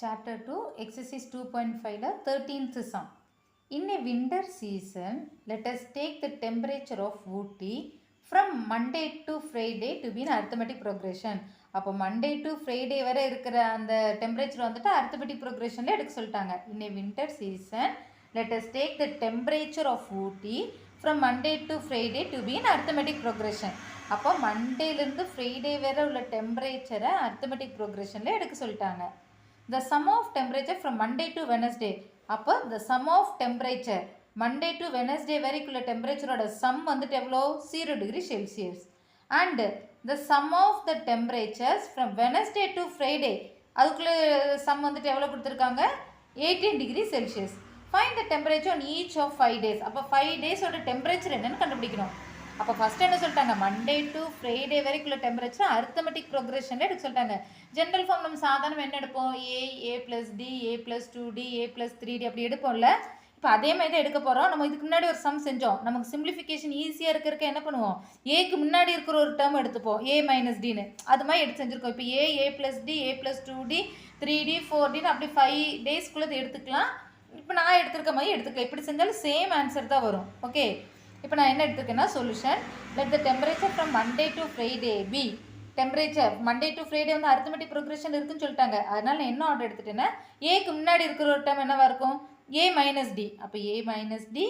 Chapter 2, Exercise 2.5, 13th sum. In a winter season, let us take the temperature of Ooty from Monday to Friday to be in arithmetic progression. அப்போ Monday to Friday வரை இருக்கிற அந்த temperature வந்துட்டு arithmetic progressionல எடுக்க சொல்லிட்டாங்க. In a winter season, let us take the temperature of Ooty from Monday to Friday to be in arithmetic progression. அப்போ மண்டேலேருந்து Friday வரை உள்ள டெம்பரேச்சரை arithmetic progressionல எடுக்க சொல்லிட்டாங்க. The sum of temperature from Monday to Wednesday. அப்போ the sum of temperature Monday to Wednesday வரைக்குள்ள டெம்பரேச்சரோட sum வந்துட்டு எவ்வளோ 0 degree Celsius. And the sum of the temperatures from Wednesday to Friday அதுக்குள்ள sum வந்துட்டு எவ்வளோ கொடுத்துருக்காங்க 18 degree Celsius. Find the temperature on each of 5 days. அப்போ 5 days ஓட temperature என்னன்னு கண்டுபிடிக்கணும். அப்போ ஃபஸ்ட்டு என்ன சொல்லிட்டாங்க மண்டே டு ஃப்ரைடே வரைக்குள்ள டெம்பரேச்சர் அரித்தமெட்டிக் ப்ரோக்ரெஷனில் எடுக்க சொல்லிட்டாங்க. ஜென்ரல் ஃபார்ம் நம்ம சாதாரணம் என்ன எடுப்போம் A plus D A plus 2d A plus 3d அப்படி எடுப்போம்ல. இப்போ அதே மாதிரி தான் எடுக்க போகிறோம். நம்ம இதுக்கு முன்னாடி ஒரு சம் செஞ்சோம். நமக்கு சிம்பிளிஃபிகேஷன் ஈஸியாக இருக்கிறக்க என்ன பண்ணுவோம் ஏக்கு முன்னாடி இருக்கிற ஒரு டேர்ம் எடுத்துப்போம் ஏ மைனஸ் டின்னு அது மாதிரி எடுத்து செஞ்சுருக்கோம். இப்போ ஏ plus D A plus 2d 3d 4dன்னு அப்படி 5 டேஸ்க்குள்ளது எடுத்துக்கலாம். இப்போ நான் எடுத்துருக்க மாதிரி எடுத்துக்கலாம். இப்படி செஞ்சாலும் சேம் ஆன்சர் தான் வரும். ஓகே இப்போ நான் என்ன எடுத்துருக்கேன்னா solution let the temperature from Monday to Friday be temperature Monday to Friday வந்து அரித்தமெட்டிக் ப்ரோக்ரெஷன் இருக்குன்னு சொல்லிட்டாங்க. அதனால் நான் என்ன ஆர்டர் எடுத்துட்டேன்னா ஏக்கு முன்னாடி இருக்கிற ஒரு டேர்ம் என்னவா இருக்கும் ஏ மைனஸ் டி. அப்போ A minus D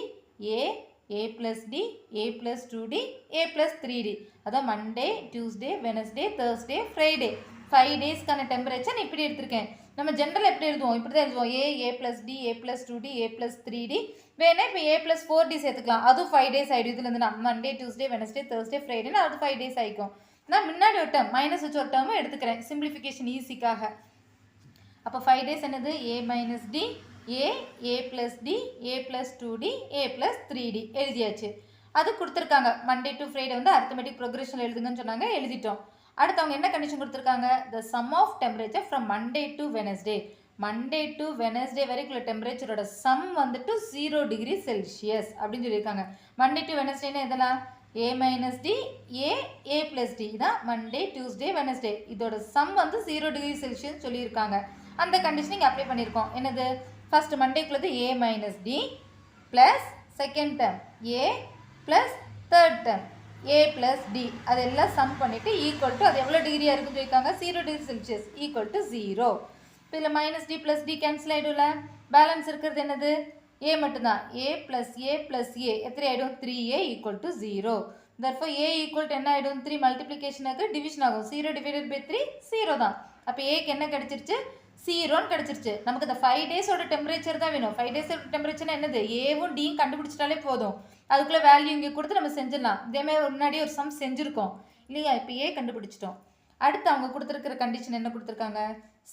A plus D A plus 2d A plus 3d அதான் Monday Tuesday Wednesday Thursday Friday 5 டேஸ்க்கான டெம்பரேச்சர் இப்படி எடுத்திருக்கேன். நம்ம ஜென்ரல் எப்படி எழுதுவோம் இப்படி தான் எழுதுவோம் A plus D A plus 2d A plus 3d வேணா இப்போ ஏ ப்ளஸ் 4d சேர்த்துக்கலாம். அதுவும் 5 டேஸ் ஆகிடும். இதுலேருந்து நான் மண்டே டியூஸ்டே வெனஸ்டே தேர்ஸ்டே ஃப்ரைடேன்னு அது 5 டேஸ் ஆகிக்கும். நான் முன்னாடி ஒரு டேர்ம் மைனஸ் வச்சு ஒரு டேர்மும் எடுத்துக்கிறேன் சிம்பிளிஃபிகேஷன் ஈஸிக்காக. அப்போ 5 டேஸ் என்னது A minus D A plus D A plus 2d A plus 3d எழுதியாச்சு. அது கொடுத்துருக்காங்க மண்டே டு ஃப்ரைடே வந்து அரித்தமெட்டிக் ப்ரோக்ரெஷன் எழுதுங்கன்னு சொன்னாங்க எழுதிட்டோம். அடுத்து அவங்க என்ன கண்டிஷன் கொடுத்துருக்காங்க the sum of temperature from Monday to Wednesday Monday to Wednesday வரைக்குள்ள டெம்பரேச்சரோட சம் வந்துட்டு 0 டிகிரி செல்சியஸ் அப்படின்னு சொல்லியிருக்காங்க. மண்டே டு வெனஸ்டேன்னு எதெல்லாம் ஏ minus D A plus D தான் மண்டே டியூஸ்டே வெனஸ்டே இதோட சம் வந்து 0 டிகிரி செல்சியஸ் சொல்லியிருக்காங்க. அந்த கண்டிஷன் இங்கே அப்ளை பண்ணியிருக்கோம். என்னது ஃபர்ஸ்ட் மண்டேக்குள்ளது A minus D plus second term A plus third term A plus D அதெல்லாம் சம் பண்ணிவிட்டு ஈக்குவல் டு அது எவ்வளோ டிகிரியாக இருக்குன்னு சொல்லியிருக்காங்க 0 டிகிரி செல்சியஸ் ஈக்குவல் டு 0. இப்போ இதில் minus D plus D cancel ஆகிடும்ல. பேலன்ஸ் இருக்கிறது என்னது ஏ மட்டும்தான் ஏ ப்ளஸ் ஏ எத்தனை ஆகிடும் 3a equal to 0. Therefore A equal to என்ன ஆகிடும் 3 மல்டிப்ளிகேஷனுக்கு டிவிஷன் ஆகும் 0 டிவைடட் பை 3 0 தான். அப்போ ஏக்கு என்ன கிடச்சிருச்சு 0ன்னு கிடச்சிருச்சு. நமக்கு இந்த 5 டேஸோட டெம்பரேச்சர் தான் வேணும். 5 டேஸோட டெம்பரேச்சர்னா என்னது ஏவும் டியும் கண்டுபிடிச்சிட்டாலே போதும். அதுக்குள்ளே வேல்யூ இங்கே கொடுத்து நம்ம செஞ்சிடலாம். இதேமாதிரி முன்னாடி ஒரு சம் செஞ்சுருக்கோம் இல்லையா. இப்போ ஏ கண்டுபிடிச்சிட்டோம். அடுத்து அவங்க கொடுத்துருக்கிற கண்டிஷன் என்ன கொடுத்துருக்காங்க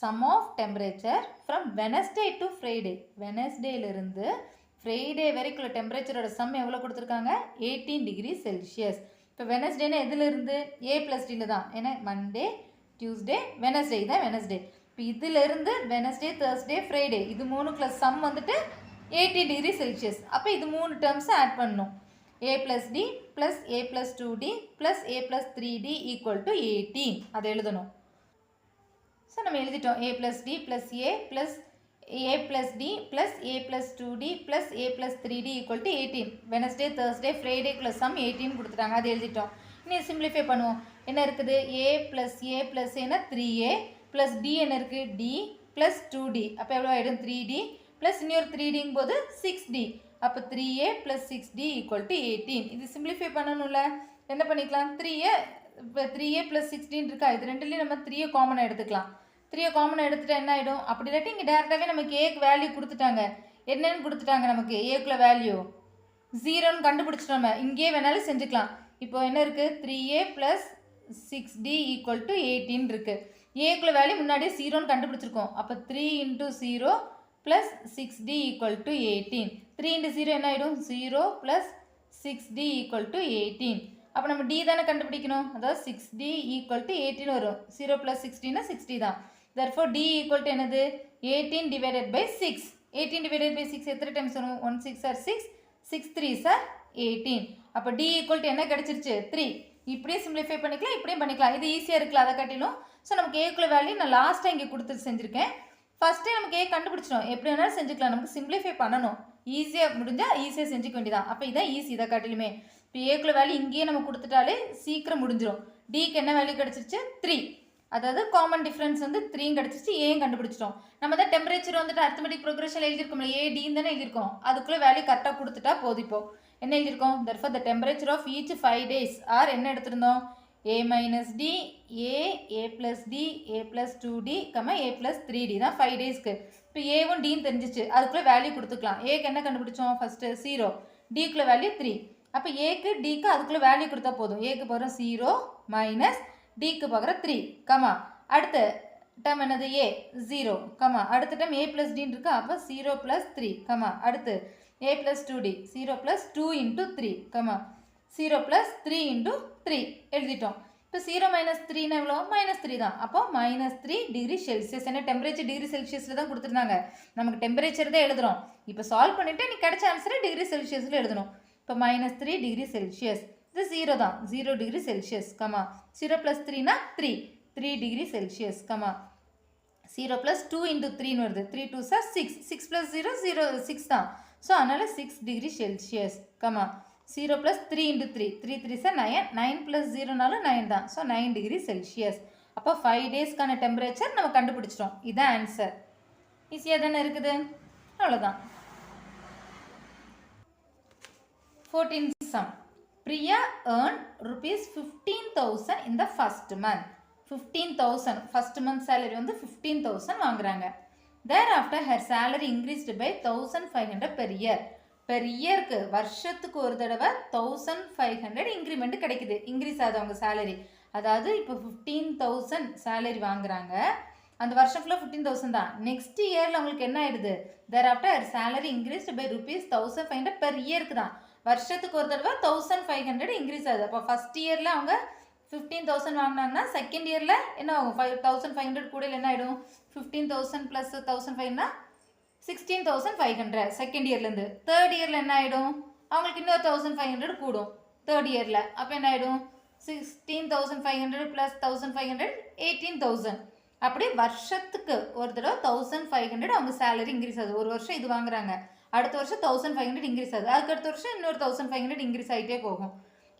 sum of temperature from Wednesday to Friday வெனஸ்டேலேருந்து ஃப்ரைடே வரைக்குள்ள டெம்பரேச்சரோட சம் எவ்வளோ கொடுத்துருக்காங்க 18 டிகிரி செல்சியஸ். இப்போ வெனஸ்டேனா எதுலேருந்து ஏ ப்ளஸ் டியில் தான் ஏன்னா மண்டே டியூஸ்டே வெனஸ்டே தான் வெனஸ்டே. இப்போ இதிலிருந்து வெனஸ்டே தேர்ஸ்டே ஃப்ரைடே இது 3 சம் வந்துட்டு 18 டிகிரி செல்சியஸ். அப்போ இது 3 டேர்ம்ஸை ஆட் பண்ணணும் A plus D plus A plus 2d plus A plus 3d equal to 18 அதை எழுதணும். ஸோ நம்ம எழுதிட்டோம் A plus D plus A plus D plus A plus 2d plus A plus 3d equal to 18 Wednesday Thursday ஃப்ரைடேக்குள்ள sum 18 கொடுத்துட்டாங்க அது எழுதிட்டோம். இனி simplify பண்ணுவோம். என்ன இருக்குது ஏ ப்ளஸ் ஏன்னா 3a ப்ளஸ் டி என்ன இருக்குது டி ப்ளஸ் 2d அப்போ எவ்வளோ ஆகிடும் 3d ப்ளஸ் இன்னொரு 3dங்கும் போது 6d அப்போ 3a plus 6d equal to 18. இது சிம்பிளிஃபை பண்ணணும்ல என்ன பண்ணிக்கலாம் 3a ப்ளஸ் 16 இருக்கா இது ரெண்டுலேயும் நம்ம 3a காமனாக எடுத்துக்கலாம். 3a காமனாக எடுத்துகிட்டா என்ன ஆகிடும் அப்படி இல்லாட்டி இங்கே டேரெக்டாகவே நமக்கு ஏக்கு வேல்யூ கொடுத்துட்டாங்க. என்னன்னு கொடுத்துட்டாங்க நமக்கு ஏக்குள்ள வேல்யூ 0ன்னு கண்டுபிடிச்சிட்டோம். நம்ம இங்கேயே வேணாலும் செஞ்சுக்கலாம். இப்போ என்ன இருக்குது 3a plus 6d equal to 18 இருக்குது. ஏக்குள்ள வேல்யூ முன்னாடியே 0ன்னு கண்டுபிடிச்சிருக்கோம். அப்போ 3 × 0 ப்ளஸ் 6d ஈக்குவல் டு 18 3 × 0 என்ன ஆகிடும் 0 ப்ளஸ் 6d ஈக்குவல் டு 18. அப்போ நம்ம டி தானே கண்டுபிடிக்கணும் அதாவது 6d ஈக்குவல் டு 18 வரும் 0 ப்ளஸ் 60னா 60 தான். தர்ஃபோர் d ஈக்குவல் டு என்னது 18 டிவைடட் பை 6 18 டிவைடட் பை 6 எத்தனை டைம்ஸ் வரும் 1 6 ஆர் 6 6 3 சார் 18. அப்போ d ஈக்குவல் டு என்ன கிடச்சிருச்சு 3. இப்படியே சிம்பிளிஃபை பண்ணிக்கலாம் இப்படியும் பண்ணிக்கலாம் இது ஈஸியாக இருக்குல்ல அதை காட்டிலும். ஸோ நமக்கு ஏக்குள்ள வேல்யூ நான் லாஸ்ட்டாக இங்கே கொடுத்து செஞ்சுருக்கேன் ஃபஸ்ட்டே நமக்கு ஏ கண்டுபிடிச்சிடும். எப்படி வேணாலும் செஞ்சுக்கலாம். நமக்கு சிம்பிளிஃபை பண்ணணும். ஈஸியாக முடிஞ்சால் ஈஸியாக செஞ்சுக்க வேண்டியதான். அப்போ இதான் ஈஸி. இதை காட்டிலுமே இப்போ ஏக்குள்ள வேல்யூ இங்கேயே நம்ம கொடுத்துட்டாலே சீக்கிரம் முடிஞ்சிடும். டிக்கு என்ன வேல்யூ கிடச்சிருச்சு? 3. அதாவது காமன் டிஃப்ரென்ஸ் வந்து 3 கிடச்சிருச்சு. ஏன் கண்டுபிடிச்சிட்டோம். நம்ம தான் டெம்பரேச்சர் வந்துட்டு அரித்மெட்டிக் ப்ரோக்ரஷன் எழுதியிருக்கோம்ல, ஏ டின்னு தானே எழுதியிருக்கோம். அதுக்குள்ளே வேல்யூ கரெக்டாக கொடுத்துட்டா போதும். இப்போ என்ன எழுதியிருக்கோம்? therefore the temperature of each 5 days R என்ன எடுத்திருந்தோம்? a minus d, a plus d, a plus 2d, a plus 3d தான் 5 டேஸ்க்கு. இப்போ ஏவும் டின்னு தெரிஞ்சிச்சு. அதுக்குள்ளே வேல்யூ கொடுத்துக்கலாம். ஏக்கு என்ன கண்டுபிடிச்சோம்? ஃபஸ்ட்டு 0, டிக்குள்ளே வேல்யூ 3. அப்போ ஏக்கு டிக்கு அதுக்குள்ளே வேல்யூ கொடுத்தா போதும். ஏக்கு பகரம் 0 மைனஸ் டிக்கு பகரம் 3, அடுத்த டேர்ம் என்னது? ஏ 0, அடுத்த டேர்ம் ஏ ப்ளஸ் டின்னு இருக்கு. அப்போ 0 ப்ளஸ் 3, அடுத்து a plus 2d, 0 plus 2 into 3, 0 plus 3 into 3 எழுதிட்டோம். இப்போ 0 minus 3 எவ்வளோ? -3 தான். அப்போ -3 டிகிரி செல்சியஸ். என்ன டெம்பரேச்சர் டிகிரி செல்சியஸில் தான் கொடுத்துருந்தாங்க. நமக்கு டெம்பரேச்சர் தான் எழுதுகிறோம். இப்போ சால்வ் பண்ணிவிட்டு நீ கிடைச்ச ஆன்சரை டிகிரி செல்சியஸில் எழுதணும். இப்போ -3 டிகிரி செல்சியஸ். இது 0 தான். 0 degree Celsius, 0 plus 3னா 3 degree Celsius, 0 plus 2 into 3ன்னு வருது. 3 2s are 6, 6 plus 0 0 6 தான். ஸோ அதனால் 6 degree Celsius, 0 plus 3 into 3, 3 3s are 9, 9 plus 0நாலும் 9 தான். So 9 degree Celsius. அப்போ 5 டேஸ்க்கான டெம்பரேச்சர் நம்ம கண்டுபிடிச்சிட்டோம். இதுதான் ஆன்சர். ஈஸியாக தானே இருக்குது. அவ்வளோதான். 14th sum. Priya earned rupees 15,000 in the first month. 15,000 first month salary வந்து 15,000 வாங்குறாங்க. Thereafter her salary increased by 1,500 per year. Per yearக்கு வருஷத்துக்கு ஒரு தடவை 1,500 இன்க்ரிமெண்ட் கிடைக்குது. இன்க்ரீஸ் ஆகுது அவங்க சேலரி. அதாவது இப்போ 15,000 சேலரி வாங்குறாங்க. அந்த வருஷம் ஃபுல்லாக 15,000 தான். நெக்ஸ்ட் இயரில் அவங்களுக்கு என்ன ஆயிடுது? Thereafter her salary increased by rupees 1,500 per yearக்கு தான். வருஷத்துக்கு ஒரு தடவை 1,500 இன்க்ரீஸ் ஆகுது. அப்போ ஃபஸ்ட் இயரில் அவங்க 15,000 வாங்கினாங்கன்னா செகண்ட் இயரில் என்ன ஆகும்? 1,500 கூட என்ன ஆகிடும்? 15,000 ப்ளஸ் 1,500னா 16,500 செகண்ட் இயர்லேருந்து. தேர்ட் இயரில் என்ன ஆகிடும்? அவங்களுக்கு இன்னொரு 1,500 கூடும் தேர்ட் இயரில். அப்போ என்ன ஆகிடும்? 16,500 ப்ளஸ் 1,500 18,000. அப்படி வருஷத்துக்கு ஒரு தடவை 1,500 அவங்க சேலரி இன்க்ரீஸ் ஆகுது. ஒரு வருஷம் இது வாங்குறாங்க, அடுத்த வருஷம் 1,500 இன்க்ரீஸ் ஆகுது, அதுக்கு அடுத்த வருஷம் இன்னொரு 1,500 இன்க்ரீஸ் ஆகிட்டே போகும்.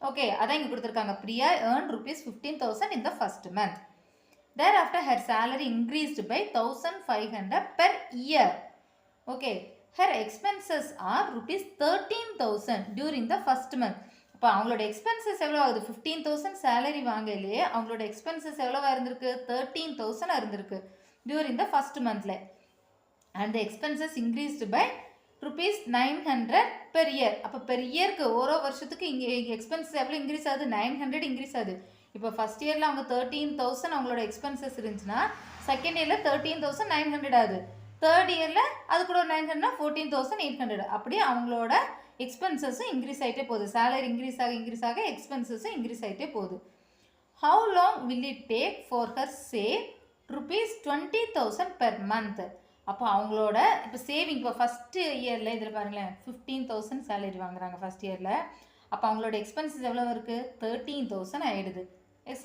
ஓகே, அதான் இங்கே கொடுத்துருக்காங்க. Priya earned rupees 15,000 in the first month. Thereafter her salary increased by 1,500 per year. Okay, her expenses are rupees 13,000 during the first month. இப்போ அவங்களோட எக்ஸ்பென்சஸ் எவ்வளோ ஆகுது? 15,000 சேலரி வாங்கலையே அவங்களோட எக்ஸ்பென்சஸ் எவ்வளோவா இருந்திருக்கு? 13,000 இருந்திருக்கு during the first monthல. And the expenses increased by rupees 900 per year. அப்போ per இயருக்கு ஒரு வருஷத்துக்கு இங்கே எக்ஸ்பென்சஸ் எவ்வளோ இன்க்ரீஸ் ஆகுது? 900 இன்க்ரீஸ் ஆகுது. இப்போ ஃபஸ்ட் இயரில் அவங்க 13,000 அவங்களோட எக்ஸ்பென்சஸ் இருந்துச்சுன்னா செகண்ட் இயரில் 13,900 ஆகுது. தேர்ட் இயரில் அது கூட ஒரு 900னா 14,800. அப்படியே அவங்களோட எக்ஸ்பென்சஸும் இன்க்ரீஸ் ஆகிட்டே போகுது. சேலரி இன்க்ரீஸ் ஆக எக்ஸ்பென்சஸும் இன்க்ரீஸ் ஆகிட்டே போகுது. How long will it take for her save rupees 20,000 per month? அப்போ அவங்களோட இப்போ சேவிங் இப்போ ஃபஸ்ட்டு இயரில் இதில் பாருங்களேன் 15,000 சேலரி வாங்குறாங்க ஃபஸ்ட் இயரில். அப்போ அவங்களோட எக்ஸ்பென்சஸ் எவ்வளோ இருக்குது? 13,000 ஆகிடுது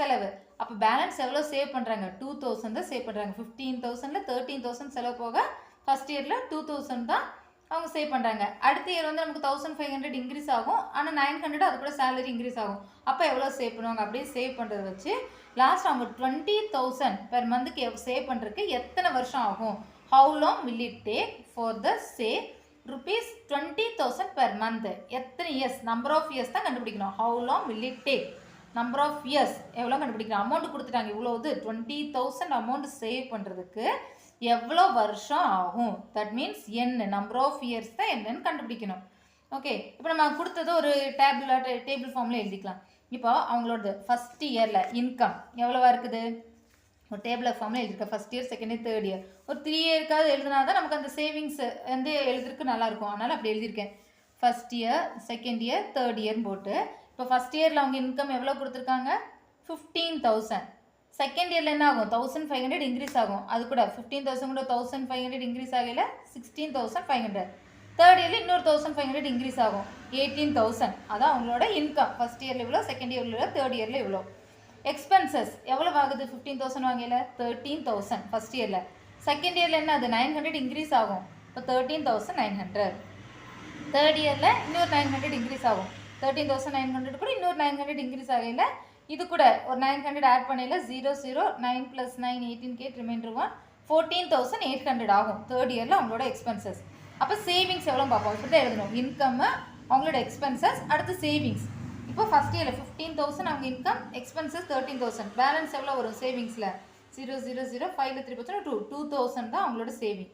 செலவு. அப்போ பேலன்ஸ் எவ்வளோ சேவ் பண்ணுறாங்க? 2,000 தான் சேவ் பண்ணுறாங்க. 15,000ல் 13,000 செலவு போக ஃபஸ்ட் இயரில் 2,000 தான் அவங்க சேவ் பண்ணுறாங்க. அடுத்த இயர் வந்து நமக்கு 1,500 இன்க்ரீஸ் ஆகும், ஆனால் 900 அது கூட சேலரி இன்க்ரீஸ் ஆகும். அப்போ எவ்வளோ சேவ் பண்ணுவாங்க? அப்படியே சேவ் பண்ணுறத வச்சு லாஸ்ட் அவங்க 20,000 பெர் மந்த்துக்கு சேவ் பண்ணுறதுக்கு எத்தனை வருஷம் ஆகும்? How long will it take for the save rupees 20,000 per month? எத்தனை இயர்ஸ்? நம்பர் ஆஃப் இயர்ஸ் தான் கண்டுபிடிக்கணும். How long will it take? Number of years எவ்வளோ கண்டுபிடிக்கணும்? அமௌண்ட் கொடுத்துட்டாங்க இவ்வளோது 20,000 அமௌண்ட் சேவ் பண்ணுறதுக்கு எவ்வளோ வருஷம் ஆகும்? தட் மீன்ஸ் என்ன நம்பர் ஆஃப் இயர்ஸ் தான் என்னன்னு கண்டுபிடிக்கணும். ஓகே, இப்போ நம்ம கொடுத்தது ஒரு டேபிள் ஃபார்மில் எழுதிக்கலாம். இப்போ அவங்களோட ஃபஸ்ட் இயரில் இன்கம் எவ்வளோவா இருக்குது? ஒரு டேபிள் ஃபார்மில் எழுதியிருக்கேன். First year, second year, third year. ஒரு 3 இயருக்காவது எழுதினா தான் நமக்கு அந்த சேவிங்ஸ் வந்து எழுதுறதுக்கு நல்லாயிருக்கும். அதனால் அப்படி எழுதியிருக்கேன். First year, second year, third இயர்னு போட்டு. இப்போ ஃபஸ்ட் இயரில் அவங்க இன்கம் எவ்வளோ கொடுத்துருக்காங்க? 15,000. செகண்ட் இயரில் என்ன ஆகும்? 1,500 இன்க்ரீஸ் ஆகும். அது கூட 15,000 கூட 1,500 இன்க்ரீஸ் ஆகல 16,500. தேர்ட் இயரில் இன்னொரு 1,500 இன்க்ரீஸ் ஆகும் 18,000. அதான் அவங்களோட இன்கம். ஃபஸ்ட் இயரில் இவ்வளோ, செகண்ட் இயரில் இவ்வளோ, தேர்ட் இயரில் இவ்வளோ. எக்ஸ்பென்சஸ் எவ்வளோ ஆகுது? 15,000 வாங்கல 13,000 ஃபஸ்ட் இயரில். செகண்ட் இயரில் என்ன அது 900 இன்க்ரீஸ் ஆகும். இப்போ 13,900. தேர்ட் இயரில் இன்னொரு 900 இன்க்ரீஸ் ஆகும். 13,900 கூட இன்னொரு 900 இன்க்ரீஸ் ஆகையில் இது கூட ஒரு 900 ஆட் பண்ணையில் 0 0 9 + 9 18K ரிமைண்டர் 1 14,800 ஆகும் தேர்ட் இயரில் அவங்களோட எக்ஸ்பென்சஸ். அப்போ சேவிங்ஸ் எவ்வளோ பார்ப்போம். இப்படி தான் எழுதணும். இன்கம்மு, அவங்களோட எக்ஸ்பென்சஸ், அடுத்து சேவிங்ஸ். இப்போ ஃபஸ்ட் இயரில் 15,000 அவங்க இன்கம், எக்ஸ்பென்சஸ் 13,000. பேலன்ஸ் எவ்வளோ வரும் சேவிங்ஸில் 0 0 0 5ல் 3 2 2,000 தான் அவங்களோட சேவிங்.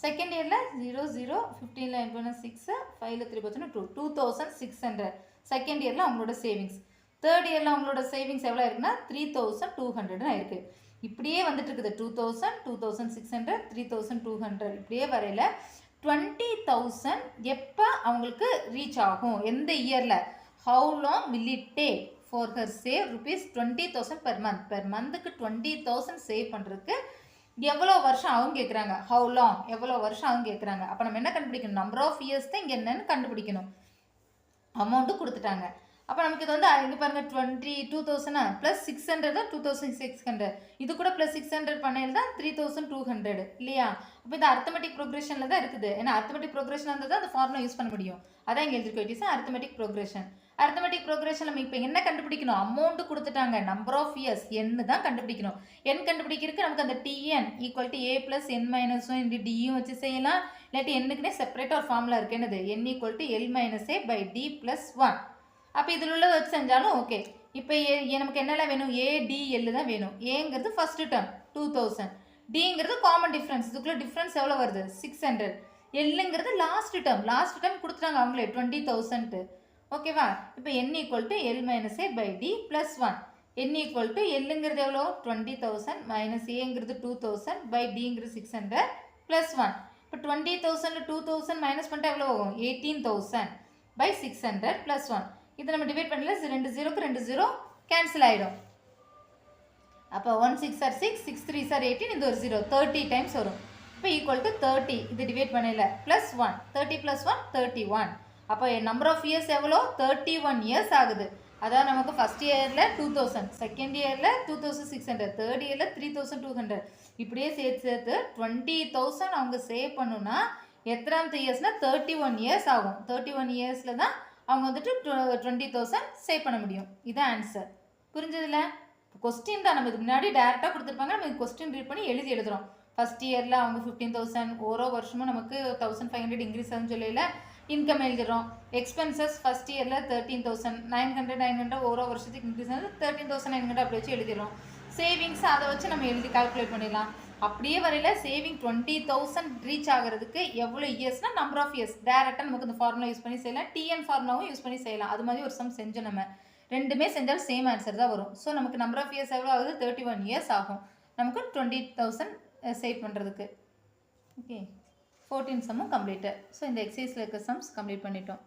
செகண்ட் இயரில் 0 0 15ல் 8 6 5ல் 3 2 2,600 செகண்ட் இயரில் அவங்களோட சேவிங்ஸ். தேர்ட் இயரில் அவங்களோட சேவிங்ஸ் எவ்வளோ இருக்குன்னா 3,200 இருக்குது. இப்படியே வந்துட்டு இருக்குது 2,000 2,600 3,200 இப்படியே வரையில் 20,000 எப்போ அவங்களுக்கு ரீச் ஆகும், எந்த இயரில், how long will it take for her save ₹20,000 per month. Per மந்த்துக்கு 20,000 சேவ் பண்ணுறதுக்கு எவ்வளோ வருஷம் அவங்க கேட்குறாங்க. ஹவு லாங் எவ்வளோ வருஷம் அவங்க கேட்குறாங்க. அப்போ நம்ம என்ன கண்டுபிடிக்கணும், நம்பர் ஆஃப் இயர்ஸ் தான் இங்கே என்னன்னு கண்டுபிடிக்கணும். அமௌண்ட்டு கொடுத்துட்டாங்க. அப்போ நமக்கு இது வந்து இங்கே பாருங்கள் 22,000 ப்ளஸ் 600 தான் 2,600. இது கூட ப்ளஸ் 600 பண்ணையில் தான் 3,200 இல்லையா. அப்போ இது அர்த்தமெட்டிக் ப்ரோக்ரஷனில் தான் இருக்குது. ஏன்னா அர்த்தமெட்டிக் ப்ரோக்ரஷன் இருந்தால் தான் அந்த ஃபார்முலா யூஸ் பண்ண முடியும். அதான் இங்கே எழுதிருக்கோம். It is arithmetic progression. Arithmetic progression நம்ம இப்போ என்ன கண்டுபிடிக்கணும், அமௌண்ட்டு கொடுத்துட்டாங்க, நம்பர் ஆஃப் இயர்ஸ் என்னு தான் கண்டுபிடிக்கணும். என் கண்டுபிடிக்கிறதுக்கு நமக்கு அந்த T n equal to A + n - 1 into டியும் வச்சு செய்யலாம். இல்லாட்டி என்னுக்குனே செப்பரேட்டாக ஒரு ஃபார்முலா இருக்குது. என்னது n equal to L - A / D + 1. அப்போ இதில் உள்ள வச்சு செஞ்சாலும் ஓகே. இப்போ நமக்கு என்னெல்லாம் வேணும், ADL தான் வேணும். ஏங்கிறது ஃபஸ்ட்டு டேர்ம் 2,000, டிங்கிறது காமன் டிஃப்ரென்ஸ், இதுக்குள்ளே டிஃப்ரென்ஸ் எவ்வளோ வருது 600, எல்லுங்கிறது லாஸ்ட் டேர்ம் கொடுத்துட்டாங்க அவங்களே 20,000. ஓகேவா. இப்போ n equal to L - A / D + 1. n equal to எல்லுங்கிறது எவ்வளோ 20,000 மைனஸ் ஏங்கிறது 2,000 பை டிங்கிறது 600 + 1. இப்போ 20,000 2,000 மைனஸ் பண்ணிட்டு எவ்வளோ ஆகும் 18,000 பை 600 + 1. இது நம்ம டிவைட் பண்ணல, 2 0க்கு 2 0 கேன்சல் ஆகிடும். அப்போ 1 6 are 6 6 3 are 18, இந்த ஒரு 0 30 டைம்ஸ் வரும். இப்போ ஈக்குவல் டு 30 இது டிவைட் பண்ணல ப்ளஸ் 1 30 + 1 31. அப்போ நம்பர் ஆஃப் இயர்ஸ் எவ்வளோ 31 இயர்ஸ் ஆகுது. அதாவது நமக்கு ஃபஸ்ட் இயரில் 2,000, செகண்ட் இயரில் 2,600, தேர்ட் இயரில் 3,200 இப்படியே சேர்த்து 20,000 அவங்க சேவ் பண்ணுன்னா எத்தனாவது இயர்ஸ்னால் 31 இயர்ஸ் ஆகும். 31 இயர்ஸில் தான் அவங்க வந்துட்டு 20,000 சேவ் பண்ண முடியும். இதான் ஆன்சர். புரிஞ்சதில்ல. கொஸ்டின் தான் நம்ம இதுக்கு முன்னாடி டேரெக்டாக கொடுத்துருப்பாங்க. நம்ம கொஸ்டின் ரீட் பண்ணி எழுதுகிறோம். ஃபஸ்ட் இயரில் அவங்க 15,000 ஓரோ வருஷமும் நமக்கு 1,500 இன்க்ரீஸ் ஆகுன்னு சொல்லல இன்கம் எழுதிடுறோம். எக்ஸ்பென்சஸ் ஃபஸ்ட் இயரில் 13,900 ஓரோ வருஷத்துக்கு இன்க்ரீஸ் ஆகுது 13,900 அப்படி வச்சு எழுதிடுறோம். சேவிங்ஸ் அதை வச்சு நம்ம எழுதி கால்குலேட் பண்ணிடலாம். அப்படியே வரையில் சேவிங் 20,000 ரீச் ஆகிறதுக்கு எவ்வளோ இயர்ஸ்னால் நம்பர் ஆஃப் இயர்ஸ் டேரெக்டாக நமக்கு இந்த ஃபார்முலா யூஸ் பண்ணி செய்யலாம். டிஎன் ஃபார்முலாவும் யூஸ் பண்ணி செய்யலாம். அது மாதிரி ஒரு சம் செஞ்சோம். நம்ம ரெண்டுமே செஞ்சாலும் சேம் ஆன்சர் தான் வரும். ஸோ நமக்கு நம்பர் ஆஃப் இயர்ஸ் எவ்வளோ ஆகுது 31 இயர்ஸ் ஆகும் நமக்கு 20,000 சேவ் பண்ணுறதுக்கு. Okay 14 சம்மும் completed. ஸோ இந்த எக்ஸசைஸில் இருக்க சம்ஸ் கம்ப்ளீட் பண்ணிட்டோம்.